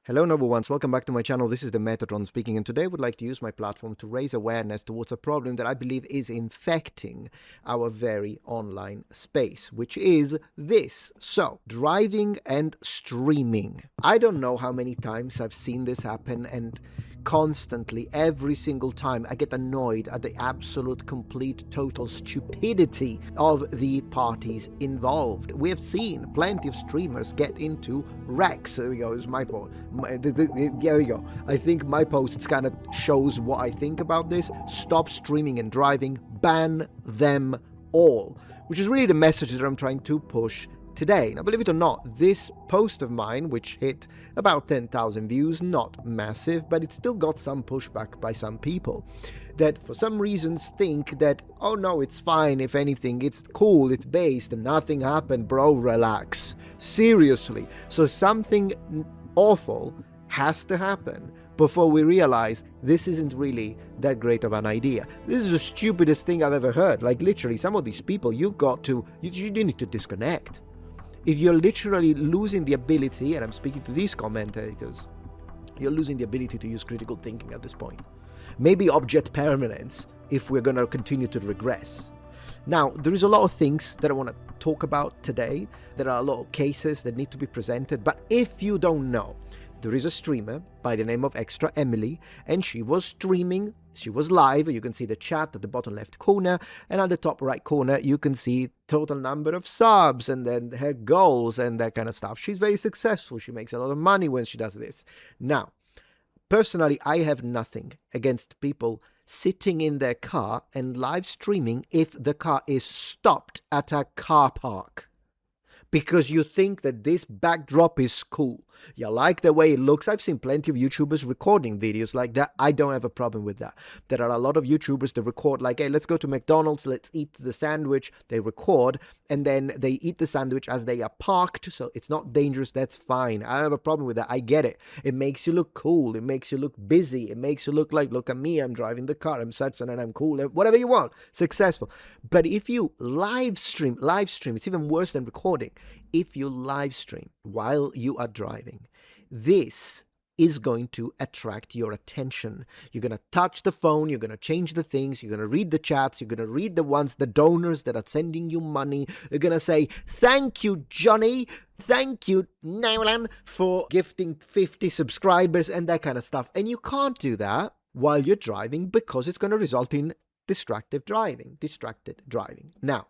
Hello noble ones, welcome back to my channel. This is the Metatron speaking, and today I would like to use my platform to raise awareness towards a problem that I believe is infecting our very online space, which is this. So, driving and streaming. I don't know how many times I've seen this happen, and constantly, every single time, I get annoyed at the absolute, complete, total stupidity of the parties involved. We have seen plenty of streamers get into wrecks. There we go, it's my post. There we go. I think my post kind of shows what I think about this. Stop streaming and driving. Ban them all. Which is really the message that I'm trying to push today. Now, believe it or not, this post of mine, which hit about 10,000 views, not massive, but it still got some pushback by some people that for some reasons think that, oh no, it's fine, if anything, it's cool, it's based, nothing happened, bro, relax. Seriously. So something awful has to happen before we realize this isn't really that great of an idea. This is the stupidest thing I've ever heard. Like, literally, some of these people, you need to disconnect. If you're literally losing the ability, and I'm speaking to these commentators, you're losing the ability to use critical thinking at this point. Maybe object permanence if we're going to continue to regress. Now, there is a lot of things that I want to talk about today. There are a lot of cases that need to be presented, but if you don't know, there is a streamer by the name of Extra Emily, and she was streaming. She was live. You can see the chat at the bottom left corner, and at the top right corner, you can see total number of subs and then her goals and that kind of stuff. She's very successful. She makes a lot of money when she does this. Now, personally, I have nothing against people sitting in their car and live streaming if the car is stopped at a car park, because you think that this backdrop is cool. You like the way it looks. I've seen plenty of YouTubers recording videos like that. I don't have a problem with that. There are a lot of YouTubers that record like, hey, let's go to McDonald's, let's eat the sandwich. They record, and then they eat the sandwich as they are parked, so it's not dangerous. That's fine. I don't have a problem with that. I get it. It makes you look cool. It makes you look busy. It makes you look like, look at me, I'm driving the car, I'm such and I'm cool, whatever you want, successful. But if you live stream, it's even worse than recording. If you live stream while you are driving, this is going to attract your attention. You're going to touch the phone, you're going to change the things, you're going to read the chats, you're going to read the donors that are sending you money. You're going to say, thank you, Johnny, thank you, Nolan, for gifting 50 subscribers and that kind of stuff. And you can't do that while you're driving, because it's going to result in distracted driving. Now,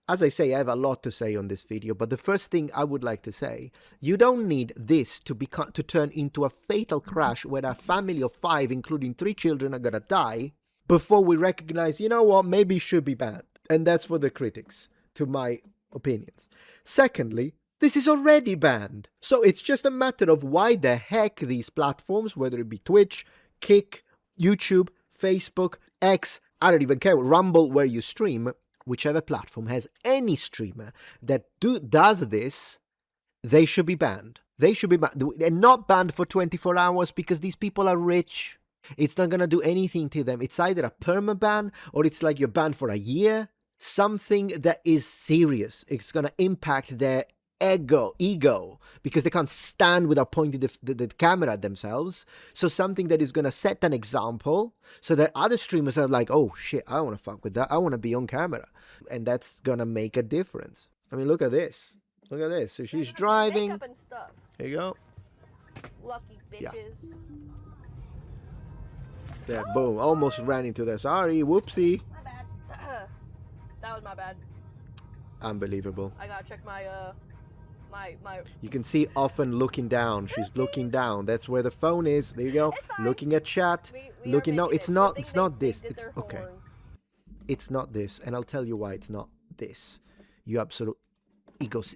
as I say, I have a lot to say on this video, but the first thing I would like to say, you don't need this to turn into a fatal crash where a family of 5, including 3 children, are gonna die before we recognize, you know what, maybe it should be banned. And that's for the critics, to my opinions. Secondly, this is already banned. So it's just a matter of why the heck these platforms, whether it be Twitch, Kick, YouTube, Facebook, X, I don't even care, Rumble, where you stream, whichever platform has any streamer that does this, they should be banned. They should be banned. They're not banned for 24 hours because these people are rich. It's not going to do anything to them. It's either a perma-ban or it's like you're banned for a year. Something that is serious. It's going to impact their ego, because they can't stand without pointing the camera at themselves. So something that is going to set an example so that other streamers are like, oh shit, I don't want to fuck with that. I want to be on camera. And that's going to make a difference. I mean, look at this. Look at this. So she's driving. Makeup and stuff. There you go. Lucky bitches. Yeah, boom. Almost ran into that. Sorry, whoopsie. My bad. That was my bad. Unbelievable. I gotta check my You can see often looking down. She's looking down. That's where the phone is. There you go. Looking at chat. Looking. No, it's not. It's not this. It's okay. It's not this, and I'll tell you why it's not this. You absolute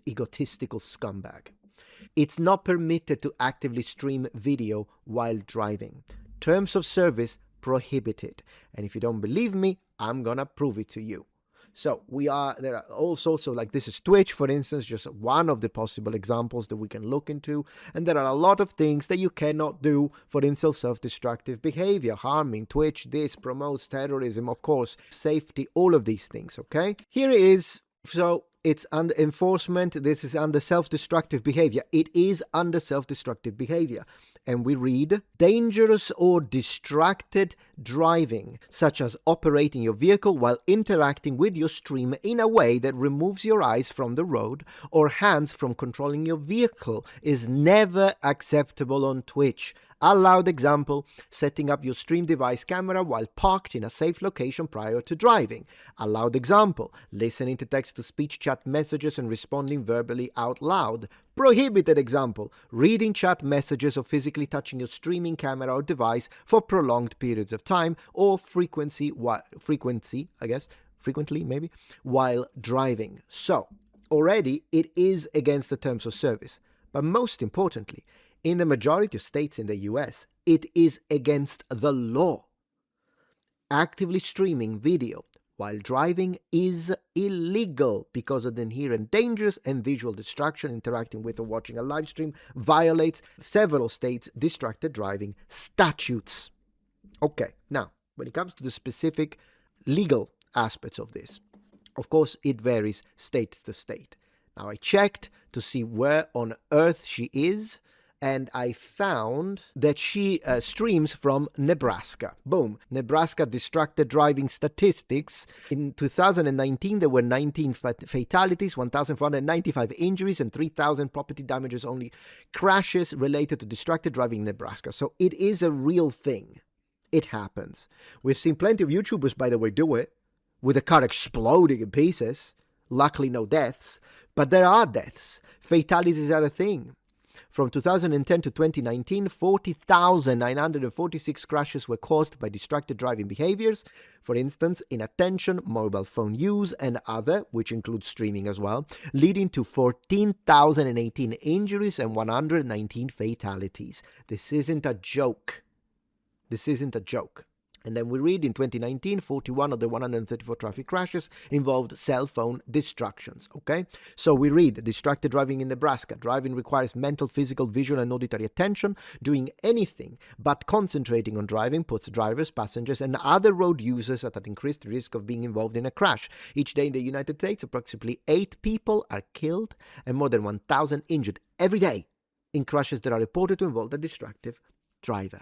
egotistical scumbag. It's not permitted to actively stream video while driving. Terms of service prohibit it. And if you don't believe me, I'm gonna prove it to you. So there are all sorts of, like, this is Twitch, for instance, just one of the possible examples that we can look into. And there are a lot of things that you cannot do, for instance, self-destructive behavior, harming. Twitch, this promotes terrorism, of course, safety, all of these things, okay? Here is So it's under enforcement. This is under self-destructive behavior. It is under self-destructive behavior. And we read, dangerous or distracted driving, such as operating your vehicle while interacting with your stream in a way that removes your eyes from the road or hands from controlling your vehicle, is never acceptable on Twitch. Allowed example, setting up your stream device camera while parked in a safe location prior to driving. Allowed example, listening to text-to-speech chat messages and responding verbally out loud. Prohibited example, reading chat messages or physically touching your streaming camera or device for prolonged periods of time or frequently while driving. So, already it is against the terms of service. But most importantly, in the majority of states in the US, it is against the law. Actively streaming video while driving is illegal because of the inherent dangers and visual distraction. Interacting with or watching a live stream violates several states' distracted driving statutes. Okay, now, when it comes to the specific legal aspects of this, of course, it varies state to state. Now, I checked to see where on earth she is, and I found that she streams from Nebraska. Boom. Nebraska distracted driving statistics. In 2019, there were 19 fatalities, 1,495 injuries, and 3,000 property damages, only crashes related to distracted driving in Nebraska. So it is a real thing. It happens. We've seen plenty of YouTubers, by the way, do it, with the car exploding in pieces. Luckily, no deaths. But there are deaths. Fatalities are a thing. From 2010 to 2019, 40,946 crashes were caused by distracted driving behaviors, for instance, inattention, mobile phone use, and other, which includes streaming as well, leading to 14,018 injuries and 119 fatalities. This isn't a joke. This isn't a joke. And then we read in 2019, 41 of the 134 traffic crashes involved cell phone distractions. Okay? So we read, distracted driving in Nebraska. Driving requires mental, physical, visual, and auditory attention. Doing anything but concentrating on driving puts drivers, passengers, and other road users at an increased risk of being involved in a crash. Each day in the United States, approximately 8 people are killed and more than 1,000 injured every day in crashes that are reported to involve a distracted driver.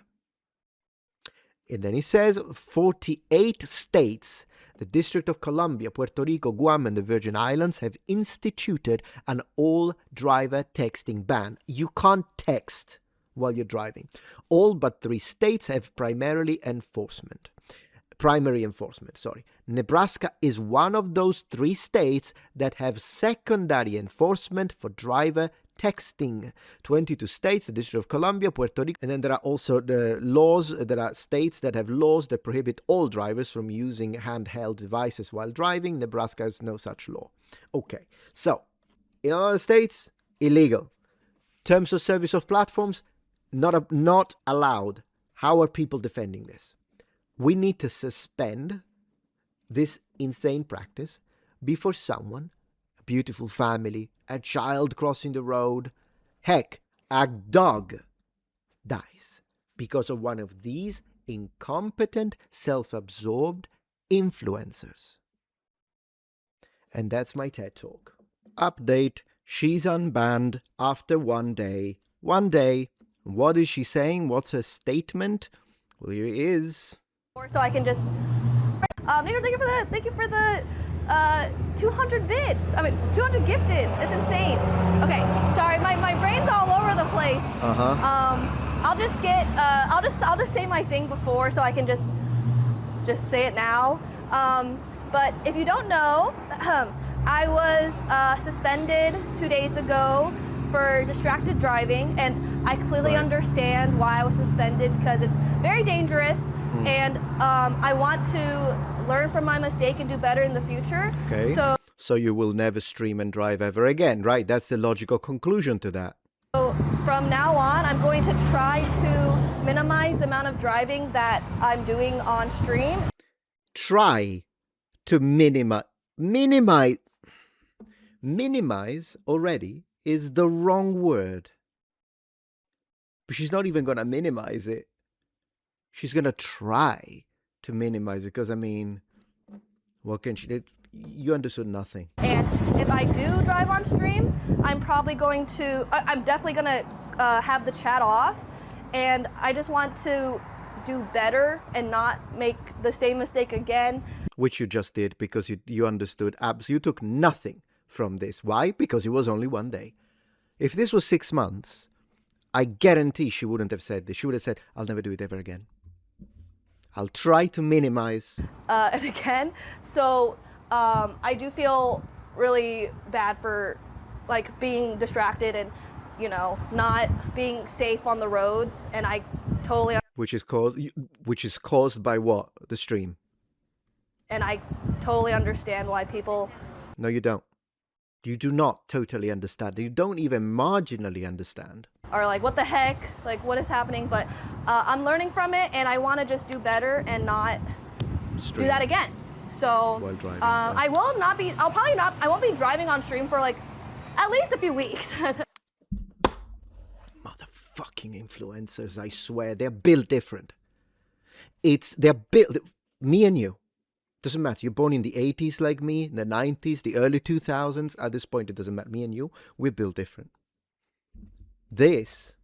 And then he says 48 states, the District of Columbia, Puerto Rico, Guam, and the Virgin Islands have instituted an all-driver texting ban. You can't text while you're driving. All but 3 states have primary enforcement. Nebraska is one of those 3 states that have secondary enforcement for driver texting. 22 states, the District of Columbia, Puerto Rico, and then there are also the laws. There are states that have laws that prohibit all drivers from using handheld devices while driving. Nebraska has no such law. Okay, so in other states, illegal. Terms of service of platforms, not allowed. How are people defending this? We need to suspend this insane practice before someone, a beautiful family, a child crossing the road, heck, a dog dies because of one of these incompetent, self-absorbed influencers. And that's my TED Talk. Update, she's unbanned after 1 day. 1 day. What is she saying? What's her statement? Well, here it is. So I can just Nader, thank you for the 200 bits. 200 gifted. That's insane. Okay, sorry, my brain's all over the place. I'll just say my thing before, so I can just say it now. But if you don't know, I was suspended 2 days ago for distracted driving, and I completely understand why I was suspended, because it's very dangerous. And I want to learn from my mistake and do better in the future. Okay. So you will never stream and drive ever again, right? That's the logical conclusion to that. So from now on, I'm going to try to minimize the amount of driving that I'm doing on stream. Try to minimize already is the wrong word. But she's not even going to minimize it. She's going to try to minimize it, because, what can she do? You understood nothing. And if I do drive on stream, I'm probably going to, I'm definitely going to have the chat off. And I just want to do better and not make the same mistake again. Which you just did because you understood you took nothing from this. Why? Because it was only one day. If this was 6 months, I guarantee she wouldn't have said this. She would have said, I'll never do it ever again. I'll try to minimize. And again, so I do feel really bad for like being distracted and, you know, not being safe on the roads. And I totally... Which is caused by what? The stream. And I totally understand why people... No, you don't. You do not totally understand. You don't even marginally understand. Are like, what the heck? Like, what is happening? But I'm learning from it, and I want to just do better and not do that again. So while driving, I will not be. I'll probably not. I won't be driving on stream for like at least a few weeks. Motherfucking influencers! I swear, they're built different. They're built. Me and you. Doesn't matter. You're born in the 80s like me, in the 90s, the early 2000s. At this point, it doesn't matter. Me and you, we're built different. This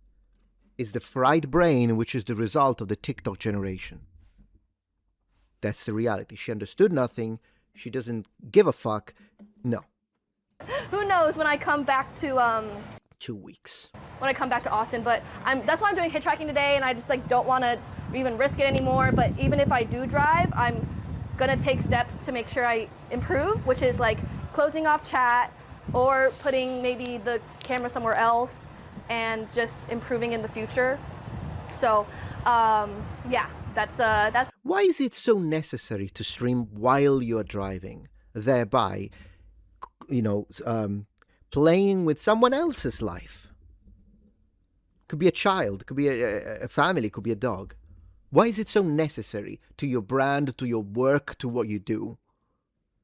is the fried brain, which is the result of the TikTok generation. That's the reality. She understood nothing. She doesn't give a fuck. No. Who knows when I come back to 2 weeks. When I come back to Austin, but that's why I'm doing hitchhiking today, and I just like don't want to even risk it anymore. But even if I do drive, I'm gonna take steps to make sure I improve, which is like closing off chat or putting maybe the camera somewhere else and just improving in the future. So yeah, that's why is it so necessary to stream while you're driving, thereby, you know, playing with someone else's life? Could be a child, could be a family, could be a dog. Why is it so necessary to your brand, to your work, to what you do?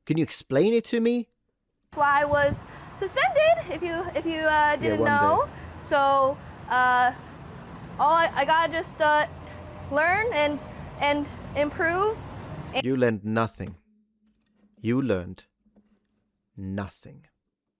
Can you explain it to me? That's why I was suspended, if you didn't know. Day. So I gotta just learn and improve. You learned nothing. You learned nothing.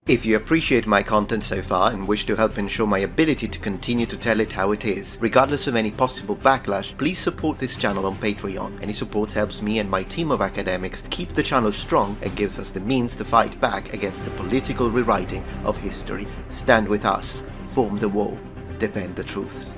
If you appreciate my content so far and wish to help ensure my ability to continue to tell it how it is, regardless of any possible backlash, please support this channel on Patreon. Any support helps me and my team of academics keep the channel strong and gives us the means to fight back against the political rewriting of history. Stand with us, form the wall, defend the truth.